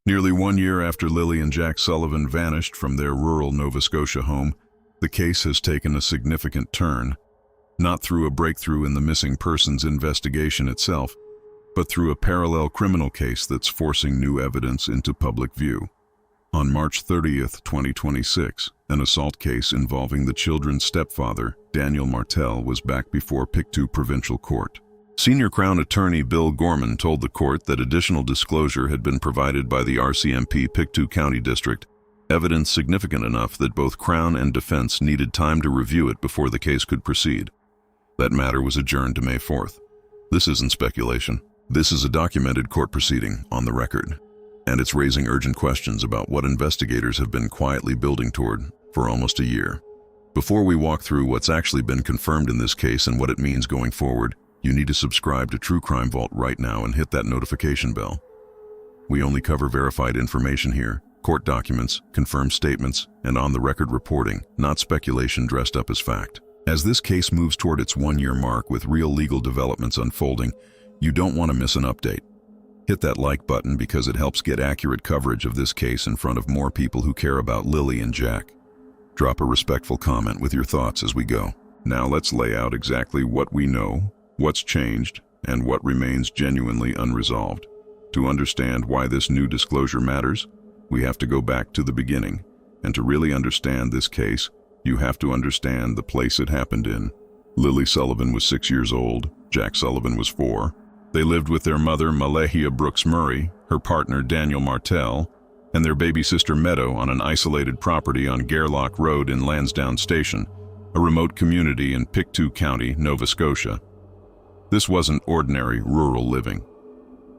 Nearly 1 year after Lilly and Jack Sullivan vanished from their rural Nova Scotia home, the case has taken a significant turn, not through a breakthrough in the missing persons investigation itself, but through a parallel criminal case that's forcing new evidence into public view. On March 30th, 2026, an assault case involving the children's stepfather, Daniel Martell, was back before Pictou Provincial Court. Senior Crown Attorney Bill Gorman told the court that additional disclosure had been provided by the RCMP Pictou County District, evidence significant enough that both Crown and defense needed time to review it before the case could proceed. That matter was adjourned to May 4th. This isn't speculation. This is a documented court proceeding on the record, and it's raising urgent questions about what investigators have been quietly building toward for almost a year. Before we walk through what's actually been confirmed in this case and what it means going forward, you need to subscribe to True Crime Vault right now and hit that notification bell. We only cover verified information here, court documents, confirmed statements, and on-the-record reporting, not speculation dressed up as fact. As this case moves toward its 1-year mark with real legal developments unfolding, you don't want to miss an update. Hit that like button because it helps get accurate coverage of this case in front of more people who care about Lilly and Jack. Drop a respectful comment with your thoughts as we go. Now let's lay out exactly what we know, what's changed, and what remains genuinely unresolved. To understand why this new disclosure matters, we have to go back to the beginning. And to really understand this case, you have to understand the place it happened in. Lilly Sullivan was 6 years old, Jack Sullivan was 4. They lived with their mother, Malahia Brooks Murray, her partner, Daniel Martell, and their baby sister Meadow on an isolated property on Gairloch Road in Lansdowne Station, a remote community in Pictou County, Nova Scotia. This wasn't ordinary rural living.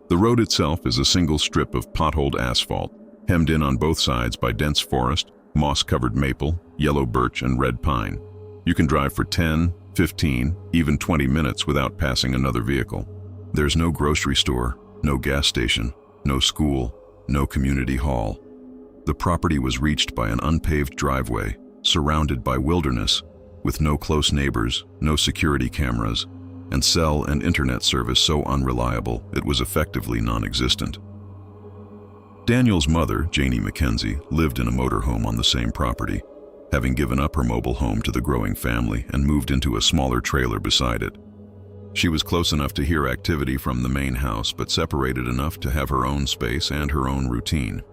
The road itself is a single strip of potholed asphalt, hemmed in on both sides by dense forest, moss-covered maple, yellow birch, and red pine. You can drive for 10, 15, even 20 minutes without passing another vehicle. There's no grocery store, no gas station, no school, no community hall. The property was reached by an unpaved driveway, surrounded by wilderness, with no close neighbors, no security cameras, and cell and internet service so unreliable it was effectively non-existent. Daniel's mother, Janie Mackenzie, lived in a motorhome on the same property, having given up her mobile home to the growing family and moved into a smaller trailer beside it. She was close enough to hear activity from the main house, but separated enough to have her own space and her own routine.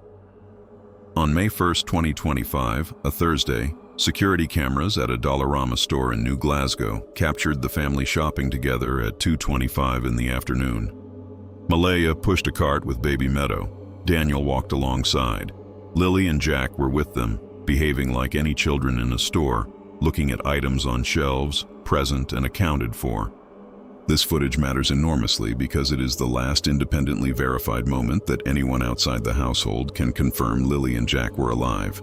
On May 1st, 2025, a Thursday, security cameras at a Dollarama store in New Glasgow captured the family shopping together at 2:25 in the afternoon. Malaya pushed a cart with baby Meadow. Daniel walked alongside. Lilly and Jack were with them, behaving like any children in a store, looking at items on shelves, present and accounted for. This footage matters enormously because it is the last independently verified moment that anyone outside the household can confirm Lilly and Jack were alive.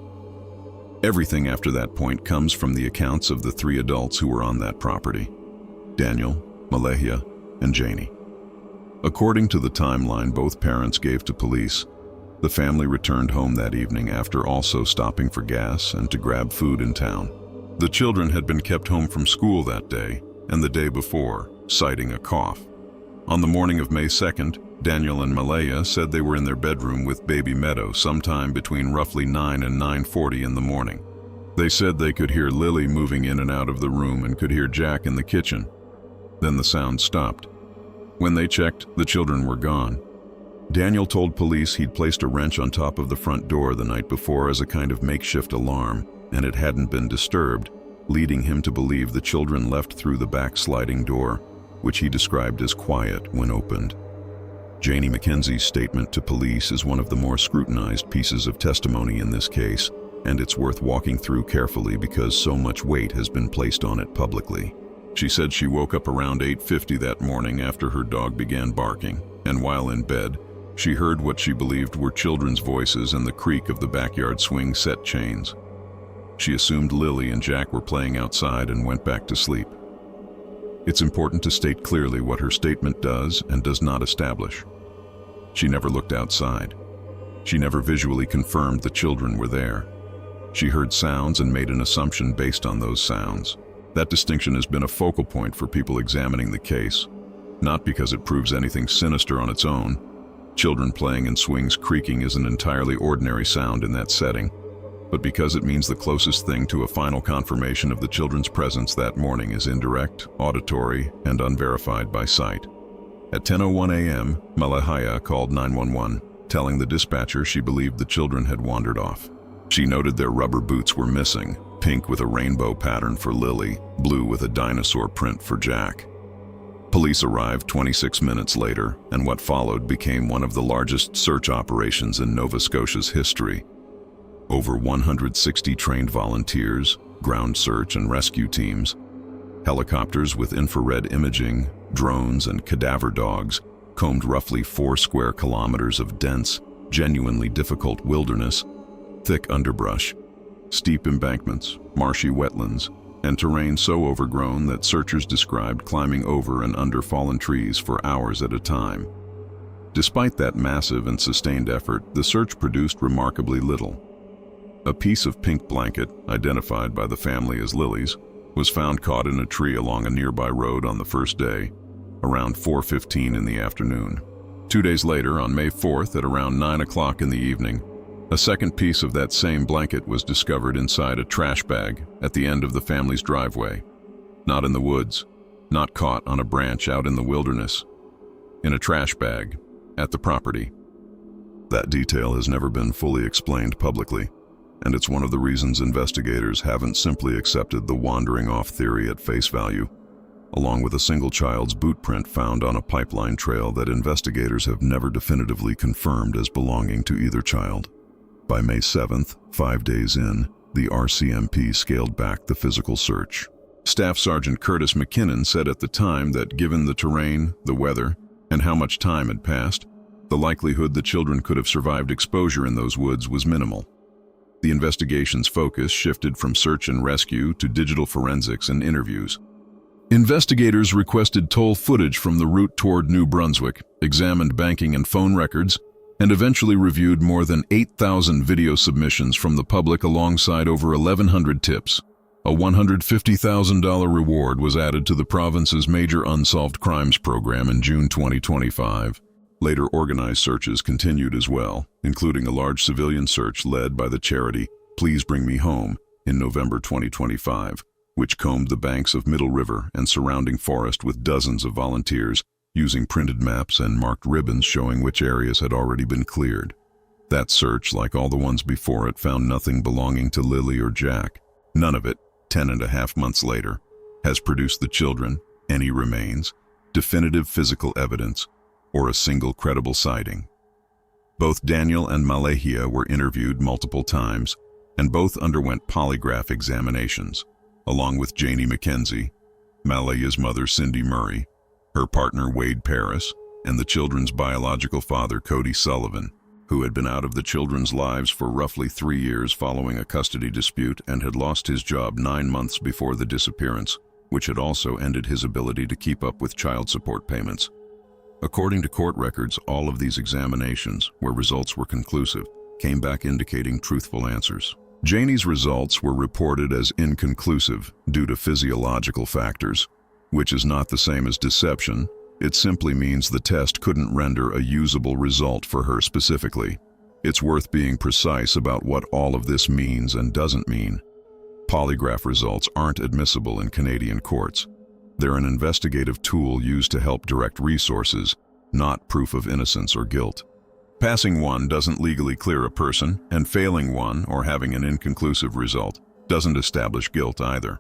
Everything after that point comes from the accounts of the 3 adults who were on that property: Daniel, Malahia, and Janie. According to the timeline both parents gave to police, the family returned home that evening after also stopping for gas and to grab food in town. The children had been kept home from school that day and the day before, citing a cough. On the morning of May 2nd, Daniel and Malaya said they were in their bedroom with baby Meadow sometime between roughly 9 and 9:40 in the morning. They said they could hear Lilly moving in and out of the room and could hear Jack in the kitchen. Then the sound stopped. When they checked, the children were gone. Daniel told police he'd placed a wrench on top of the front door the night before as a kind of makeshift alarm, and it hadn't been disturbed, leading him to believe the children left through the back sliding door, which he described as quiet when opened. Janie Mackenzie's statement to police is one of the more scrutinized pieces of testimony in this case, and it's worth walking through carefully because so much weight has been placed on it publicly. She said she woke up around 8:50 that morning after her dog began barking, and while in bed, she heard what she believed were children's voices and the creak of the backyard swing set chains. She assumed Lilly and Jack were playing outside and went back to sleep. It's important to state clearly what her statement does and does not establish. She never looked outside. She never visually confirmed the children were there. She heard sounds and made an assumption based on those sounds. That distinction has been a focal point for people examining the case, not because it proves anything sinister on its own, Children playing in swings creaking is an entirely ordinary sound in that setting, but because it means the closest thing to a final confirmation of the children's presence that morning is indirect, auditory, and unverified by sight. At 10:01 a.m., Malahia called 911, telling the dispatcher she believed the children had wandered off. She noted their rubber boots were missing, pink with a rainbow pattern for Lily, blue with a dinosaur print for Jack. Police arrived 26 minutes later, and what followed became one of the largest search operations in Nova Scotia's history. Over 160 trained volunteers, ground search and rescue teams, helicopters with infrared imaging, drones and cadaver dogs combed roughly 4 square kilometers of dense, genuinely difficult wilderness, thick underbrush, steep embankments, marshy wetlands, and terrain so overgrown that searchers described climbing over and under fallen trees for hours at a time. Despite that massive and sustained effort, the search produced remarkably little. A piece of pink blanket, identified by the family as Lily's, was found caught in a tree along a nearby road on the first day, around 4:15 in the afternoon. 2 days later, on May 4th at around 9 o'clock in the evening, a second piece of that same blanket was discovered inside a trash bag at the end of the family's driveway. Not in the woods, not caught on a branch out in the wilderness. In a trash bag, at the property. That detail has never been fully explained publicly, and it's one of the reasons investigators haven't simply accepted the wandering off theory at face value, along with a single child's boot print found on a pipeline trail that investigators have never definitively confirmed as belonging to either child. By May 7th, 5 days in, the RCMP scaled back the physical search. Staff Sergeant Curtis McKinnon said at the time that given the terrain, the weather, and how much time had passed, the likelihood the children could have survived exposure in those woods was minimal. The investigation's focus shifted from search and rescue to digital forensics and interviews. Investigators requested toll footage from the route toward New Brunswick, examined banking and phone records, and eventually reviewed more than 8,000 video submissions from the public alongside over 1,100 tips. A $150,000 reward was added to the province's major unsolved crimes program in June 2025. Later organized searches continued as well, including a large civilian search led by the charity Please Bring Me Home in November 2025, which combed the banks of Middle River and surrounding forest with dozens of volunteers, using printed maps and marked ribbons showing which areas had already been cleared. That search, like all the ones before it, found nothing belonging to Lily or Jack. None of it, 10.5 months later, has produced the children, any remains, definitive physical evidence, or a single credible sighting. Both Daniel and Malahia were interviewed multiple times, and both underwent polygraph examinations, along with Janie McKenzie, Malahia's mother Cindy Murray, her partner Wade Paris, and the children's biological father Cody Sullivan, who had been out of the children's lives for roughly 3 years following a custody dispute and had lost his job 9 months before the disappearance, which had also ended his ability to keep up with child support payments. According to court records, all of these examinations, where results were conclusive, came back indicating truthful answers. Janie's results were reported as inconclusive due to physiological factors, which is not the same as deception. It simply means the test couldn't render a usable result for her specifically. It's worth being precise about what all of this means and doesn't mean. Polygraph results aren't admissible in Canadian courts. They're an investigative tool used to help direct resources, not proof of innocence or guilt. Passing one doesn't legally clear a person, and failing one or having an inconclusive result doesn't establish guilt either.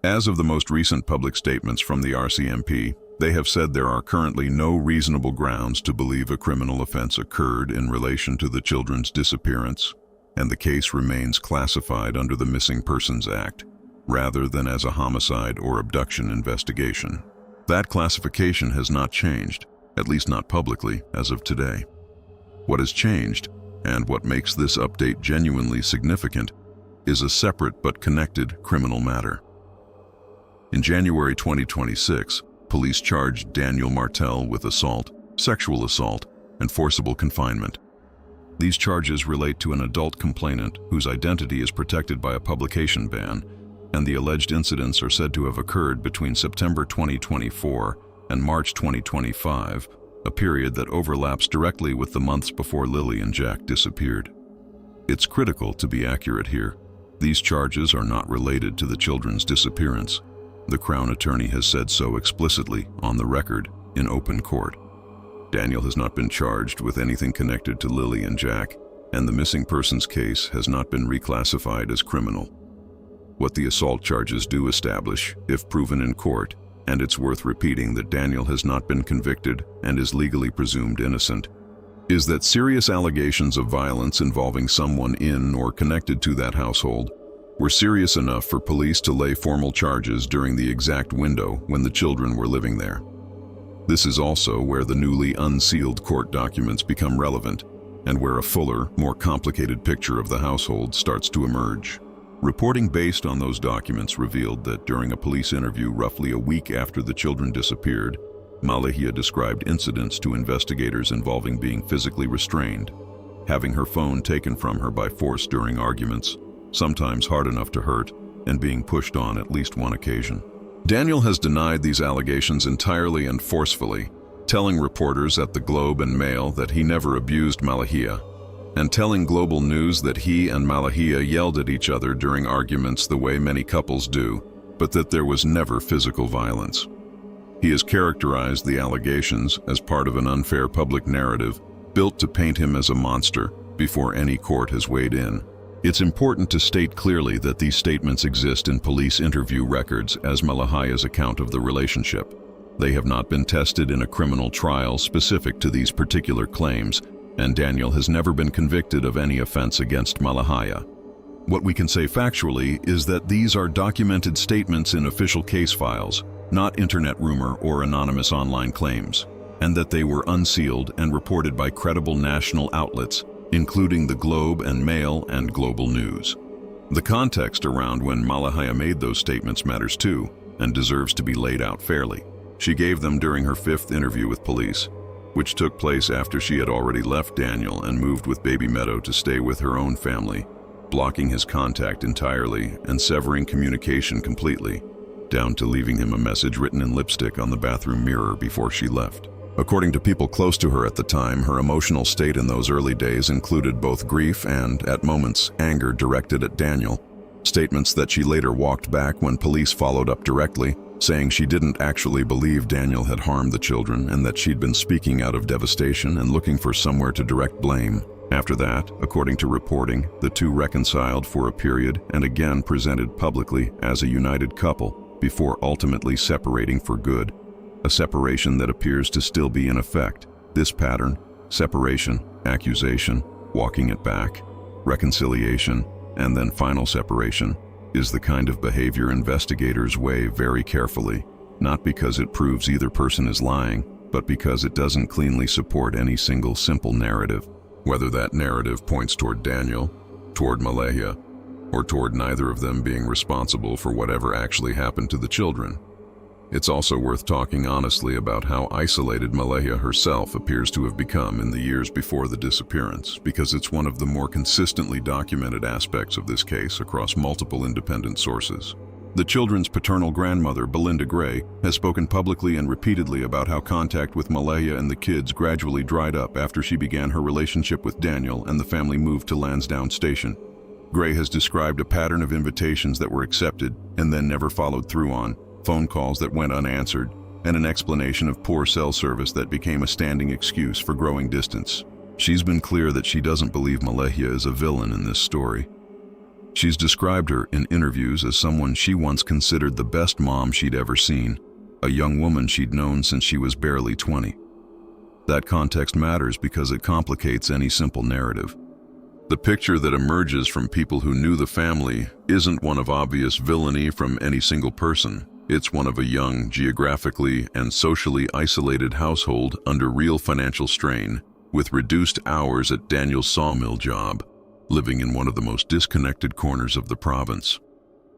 As of the most recent public statements from the RCMP, they have said there are currently no reasonable grounds to believe a criminal offense occurred in relation to the children's disappearance, and the case remains classified under the Missing Persons Act, rather than as a homicide or abduction investigation. That classification has not changed, at least not publicly, as of today. What has changed, and what makes this update genuinely significant, is a separate but connected criminal matter. In January 2026, police charged Daniel Martell with assault, sexual assault, and forcible confinement. These charges relate to an adult complainant whose identity is protected by a publication ban, and the alleged incidents are said to have occurred between September 2024 and March 2025, a period that overlaps directly with the months before Lilly and Jack disappeared. It's critical to be accurate here. These charges are not related to the children's disappearance. The Crown Attorney has said so explicitly on the record in open court. Daniel has not been charged with anything connected to Lilly and Jack, and the missing persons case has not been reclassified as criminal. What the assault charges do establish, if proven in court, and it's worth repeating that Daniel has not been convicted and is legally presumed innocent, is that serious allegations of violence involving someone in or connected to that household were serious enough for police to lay formal charges during the exact window when the children were living there. This is also where the newly unsealed court documents become relevant, and where a fuller, more complicated picture of the household starts to emerge. Reporting based on those documents revealed that during a police interview roughly a week after the children disappeared, Malahia described incidents to investigators involving being physically restrained, having her phone taken from her by force during arguments, sometimes hard enough to hurt, and being pushed on at least one occasion. Daniel has denied these allegations entirely and forcefully, telling reporters at the Globe and Mail that he never abused Malahia, and telling Global News that he and Malahia yelled at each other during arguments the way many couples do, but that there was never physical violence. He has characterized the allegations as part of an unfair public narrative built to paint him as a monster before any court has weighed in. It's important to state clearly that these statements exist in police interview records as Malahia's account of the relationship. They have not been tested in a criminal trial specific to these particular claims, and Daniel has never been convicted of any offense against Malahia. What we can say factually is that these are documented statements in official case files, not internet rumor or anonymous online claims, and that they were unsealed and reported by credible national outlets, including the Globe and Mail and Global News. The context around when Malahia made those statements matters too, and deserves to be laid out fairly. She gave them during her 5th interview with police, which took place after she had already left Daniel and moved with baby Meadow to stay with her own family, blocking his contact entirely and severing communication completely, down to leaving him a message written in lipstick on the bathroom mirror before she left. According to people close to her at the time, her emotional state in those early days included both grief and, at moments, anger directed at Daniel, statements that she later walked back when police followed up directly, saying she didn't actually believe Daniel had harmed the children and that she'd been speaking out of devastation and looking for somewhere to direct blame. After that, according to reporting, the two reconciled for a period and again presented publicly as a united couple before ultimately separating for good, a separation that appears to still be in effect. This pattern, separation, accusation, walking it back, reconciliation, and then final separation, is the kind of behavior investigators weigh very carefully, not because it proves either person is lying, but because it doesn't cleanly support any single simple narrative, whether that narrative points toward Daniel, toward Malahia, or toward neither of them being responsible for whatever actually happened to the children. It's also worth talking honestly about how isolated Malahia herself appears to have become in the years before the disappearance, because it's one of the more consistently documented aspects of this case across multiple independent sources. The children's paternal grandmother, Belinda Gray, has spoken publicly and repeatedly about how contact with Malahia and the kids gradually dried up after she began her relationship with Daniel and the family moved to Lansdowne Station. Gray has described a pattern of invitations that were accepted and then never followed through on, phone calls that went unanswered, and an explanation of poor cell service that became a standing excuse for growing distance. She's been clear that she doesn't believe Malahia is a villain in this story. She's described her in interviews as someone she once considered the best mom she'd ever seen, a young woman she'd known since she was barely 20. That context matters because it complicates any simple narrative. The picture that emerges from people who knew the family isn't one of obvious villainy from any single person. It's one of a young, geographically and socially isolated household under real financial strain, with reduced hours at Daniel's sawmill job, living in one of the most disconnected corners of the province.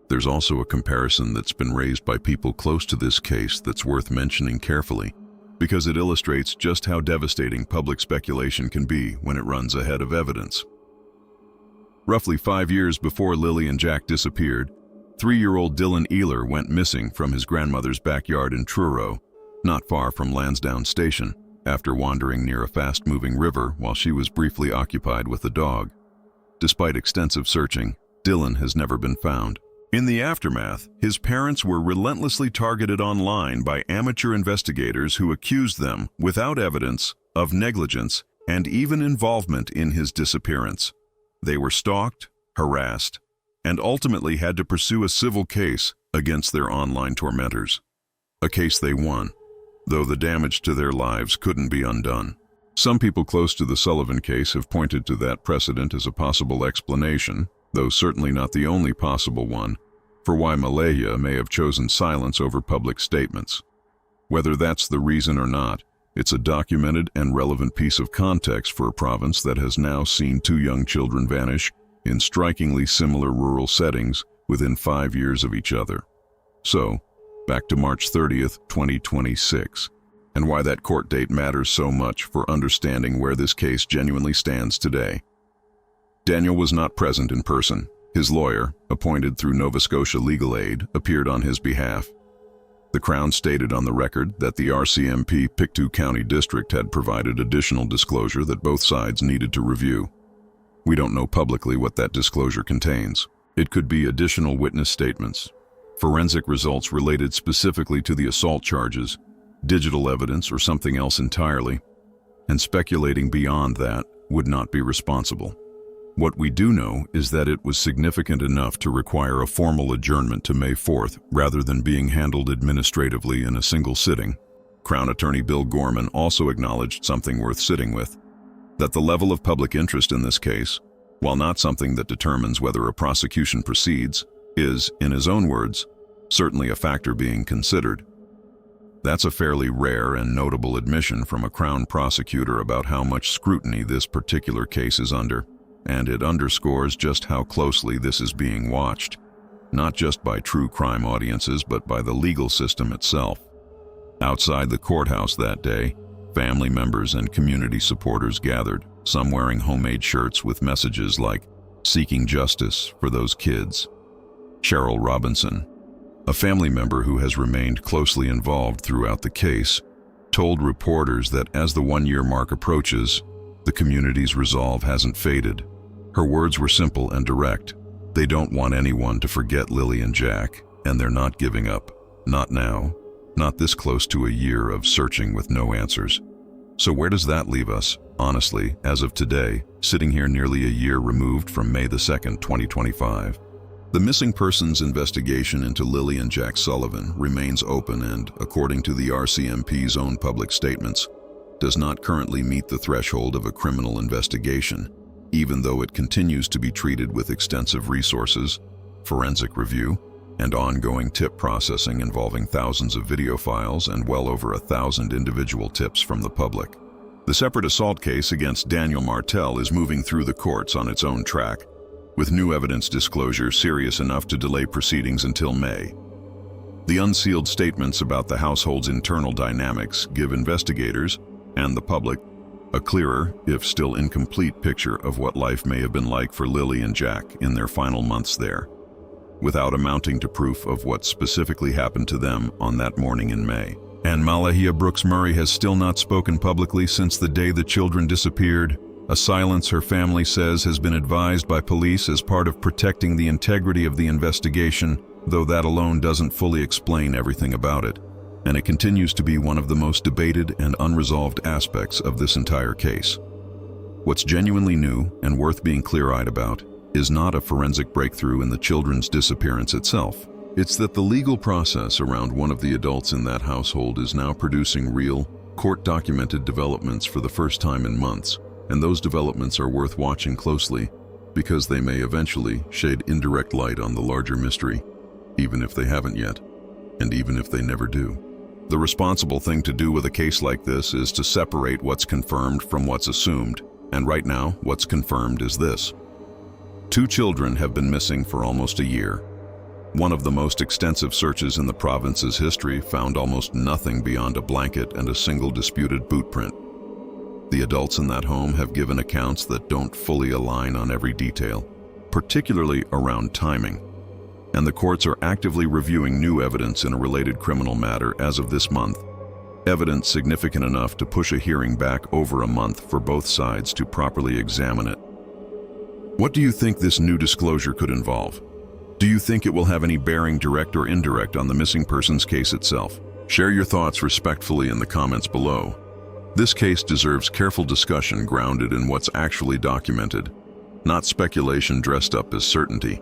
There's also a comparison that's been raised by people close to this case that's worth mentioning carefully, because it illustrates just how devastating public speculation can be when it runs ahead of evidence. Roughly 5 years before Lilly and Jack disappeared, 3-year-old Dylan Ealer went missing from his grandmother's backyard in Truro, not far from Lansdowne Station. after wandering near a fast-moving river while she was briefly occupied with a dog. Despite extensive searching, Dylan has never been found. In the aftermath, his parents were relentlessly targeted online by amateur investigators who accused them, without evidence, of negligence and even involvement in his disappearance. They were stalked, harassed, and ultimately had to pursue a civil case against their online tormentors. A case they won, though the damage to their lives couldn't be undone. Some people close to the Sullivan case have pointed to that precedent as a possible explanation, though certainly not the only possible one, for why Malaya may have chosen silence over public statements. Whether that's the reason or not, it's a documented and relevant piece of context for a province that has now seen 2 young children vanish in strikingly similar rural settings within 5 years of each other. So, back to March 30th, 2026, and why that court date matters so much for understanding where this case genuinely stands today. Daniel was not present in person. His lawyer, appointed through Nova Scotia Legal Aid, appeared on his behalf. The Crown stated on the record that the RCMP Pictou County District had provided additional disclosure that both sides needed to review. We don't know publicly what that disclosure contains. It could be additional witness statements, forensic results related specifically to the assault charges, digital evidence, or something else entirely, and speculating beyond that would not be responsible. What we do know is that it was significant enough to require a formal adjournment to May 4th rather than being handled administratively in a single sitting. Crown Attorney Bill Gorman also acknowledged something worth sitting with, that the level of public interest in this case, while not something that determines whether a prosecution proceeds, is, in his own words, certainly a factor being considered. That's a fairly rare and notable admission from a Crown prosecutor about how much scrutiny this particular case is under, and it underscores just how closely this is being watched, not just by true crime audiences but by the legal system itself. Outside the courthouse that day, family members and community supporters gathered, some wearing homemade shirts with messages like, "Seeking justice for those kids." Cheryl Robinson, a family member who has remained closely involved throughout the case, told reporters that as the 1-year mark approaches, the community's resolve hasn't faded. Her words were simple and direct. They don't want anyone to forget Lilly and Jack, and they're not giving up. Not now. Not this close to a year of searching with no answers. So where does that leave us, honestly, as of today, sitting here nearly a year removed from May the 2nd, 2025? The missing persons investigation into Lilly and Jack Sullivan remains open and, according to the RCMP's own public statements, does not currently meet the threshold of a criminal investigation, even though it continues to be treated with extensive resources, forensic review, and ongoing tip processing involving thousands of video files and well over 1,000 individual tips from the public. The separate assault case against Daniel Martell is moving through the courts on its own track, with new evidence disclosure serious enough to delay proceedings until May. The unsealed statements about the household's internal dynamics give investigators and the public a clearer, if still incomplete, picture of what life may have been like for Lilly and Jack in their final months there, without amounting to proof of what specifically happened to them on that morning in May. And Malahia Brooks Murray has still not spoken publicly since the day the children disappeared, a silence her family says has been advised by police as part of protecting the integrity of the investigation, though that alone doesn't fully explain everything about it. And it continues to be one of the most debated and unresolved aspects of this entire case. What's genuinely new and worth being clear-eyed about is not a forensic breakthrough in the children's disappearance itself. It's that the legal process around one of the adults in that household is now producing real, court-documented developments for the first time in months, and those developments are worth watching closely because they may eventually shed indirect light on the larger mystery, even if they haven't yet, and even if they never do. The responsible thing to do with a case like this is to separate what's confirmed from what's assumed, and right now, what's confirmed is this. 2 children have been missing for almost a year. One of the most extensive searches in the province's history found almost nothing beyond a blanket and a single disputed boot print. The adults in that home have given accounts that don't fully align on every detail, particularly around timing. And the courts are actively reviewing new evidence in a related criminal matter as of this month. evidence significant enough to push a hearing back over a month for both sides to properly examine it. What do you think this new disclosure could involve? Do you think it will have any bearing, direct or indirect, on the missing persons case itself? Share your thoughts respectfully in the comments below. This case deserves careful discussion grounded in what's actually documented, not speculation dressed up as certainty,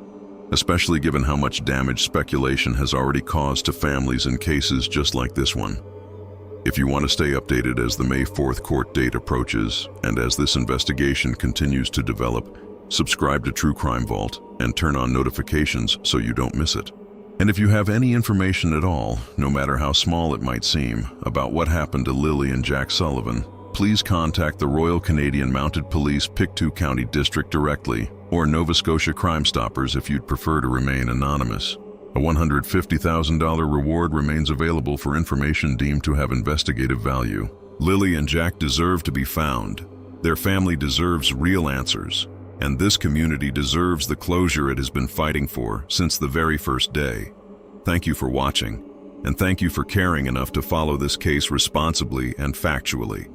especially given how much damage speculation has already caused to families in cases just like this one. If you want to stay updated as the May 4th court date approaches and as this investigation continues to develop, subscribe to True Crime Vault and turn on notifications so you don't miss it. And if you have any information at all, no matter how small it might seem, about what happened to Lilly and Jack Sullivan, please contact the Royal Canadian Mounted Police Pictou County District directly, or Nova Scotia Crime Stoppers if you'd prefer to remain anonymous. A $150,000 reward remains available for information deemed to have investigative value. Lilly and Jack deserve to be found. Their family deserves real answers, and this community deserves the closure it has been fighting for since the very first day. Thank you for watching, and thank you for caring enough to follow this case responsibly and factually.